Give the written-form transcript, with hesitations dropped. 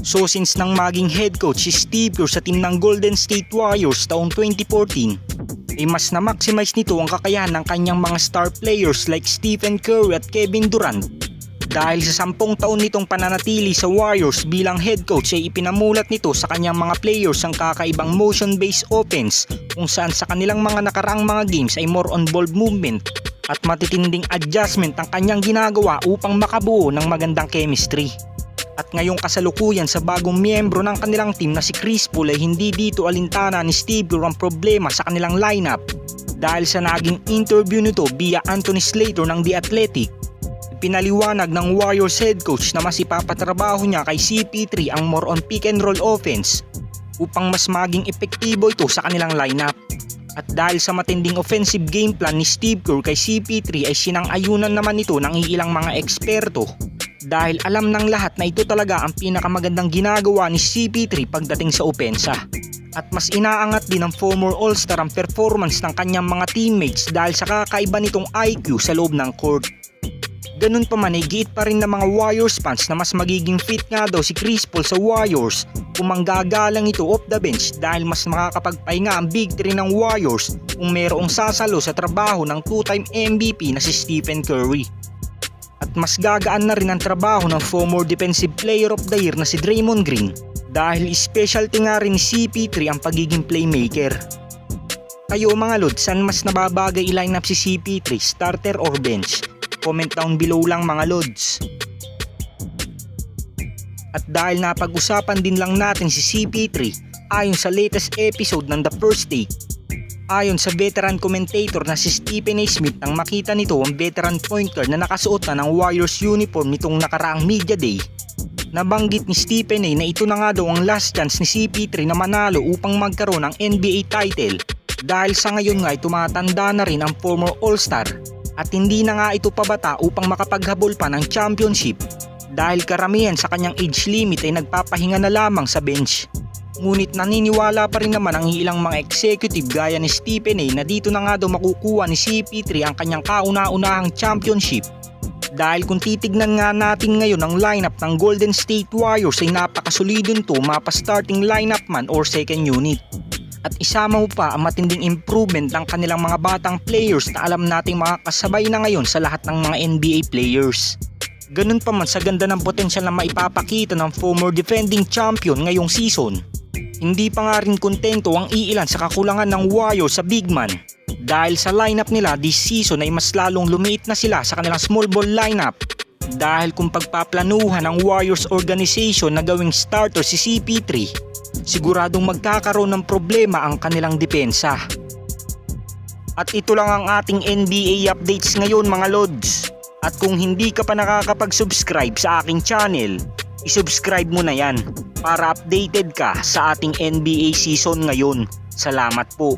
So since nang maging head coach si Steve Kerr sa team ng Golden State Warriors taong 2014, ay mas na-maximize nito ang kakayahan ng kanyang mga star players like Stephen Curry at Kevin Durant. Dahil sa 10 taon nitong pananatili sa Warriors bilang head coach ay ipinamulat nito sa kanyang mga players ang kakaibang motion-based offense kung saan sa kanilang mga nakaraang mga games ay more on ball movement at matitinding adjustment ang kanyang ginagawa upang makabuo ng magandang chemistry. At ngayong kasalukuyan sa bagong miyembro ng kanilang team na si Chris Paul ay hindi dito alintana ni Steve Kerr ang problema sa kanilang lineup. Dahil sa naging interview nito via Anthony Slater ng The Athletic, pinaliwanag ng Warriors head coach na mas ipapatrabaho niya kay CP3 ang more on pick and roll offense upang mas maging epektibo ito sa kanilang lineup. At dahil sa matinding offensive game plan ni Steve Kerr kay CP3 ay sinang-ayunan naman ito ng ilang mga eksperto. Dahil alam ng lahat na ito talaga ang pinakamagandang ginagawa ni CP3 pagdating sa opensa. At mas inaangat din ng former All-Star ang performance ng kanyang mga teammates dahil sa kakaiba nitong IQ sa loob ng court. Ganun pa man ay giit pa rin ng mga Warriors fans na mas magiging fit nga daw si Chris Paul sa Warriors kung manggagalang ito off the bench dahil mas makakapagpahinga ang Big 3 ng Warriors kung mayroong sasalo sa trabaho ng 2-time MVP na si Stephen Curry. At mas gagaan na rin ang trabaho ng former Defensive Player of the Year na si Draymond Green dahil specialty nga rin ni CP3 ang pagiging playmaker. Kayo mga Lods, saan mas nababagay i-line up si CP3, starter or bench? Comment down below lang mga Lods. At dahil napag-usapan din lang natin si CP3 ayon sa latest episode ng The First Take, ayon sa veteran commentator na si Stephen A. Smith, nang makita nito ang veteran point guard na nakasuot na ng Warriors uniform nitong nakaraang media day, nabanggit ni Stephen A. na ito na nga daw ang last chance ni CP3 na manalo upang magkaroon ng NBA title dahil sa ngayon nga ay tumatanda na rin ang former All-Star at hindi na nga ito pabata upang makapaghabol pa ng championship dahil karamihan sa kanyang age limit ay nagpapahinga na lamang sa bench. Ngunit naniniwala pa rin naman ang ilang mga executive gaya ni Stephen A. na dito na nga daw makukuha ni CP3 ang kanyang kauna-unahang championship. Dahil kung titignan nga natin ngayon ang lineup ng Golden State Warriors ay napakasolidon to mapa starting lineup man or second unit. At isama mo pa ang matinding improvement ng kanilang mga batang players na alam nating makakasabay na ngayon sa lahat ng mga NBA players. Ganun pa man sa ganda ng potensyal na maipapakita ng former defending champion ngayong season, hindi pa nga rin kontento ang iilan sa kakulangan ng Warriors sa big man dahil sa lineup nila this season ay mas lalong lumiit na sila sa kanilang small ball lineup dahil kung pagpaplanuhan ng Warriors organization na gawing starter si CP3, siguradong magkakaroon ng problema ang kanilang depensa. At ito lang ang ating NBA updates ngayon mga Lods. At kung hindi ka pa nakakapag-subscribe sa aking channel, i-subscribe mo na yan para updated ka sa ating NBA season ngayon. Salamat po.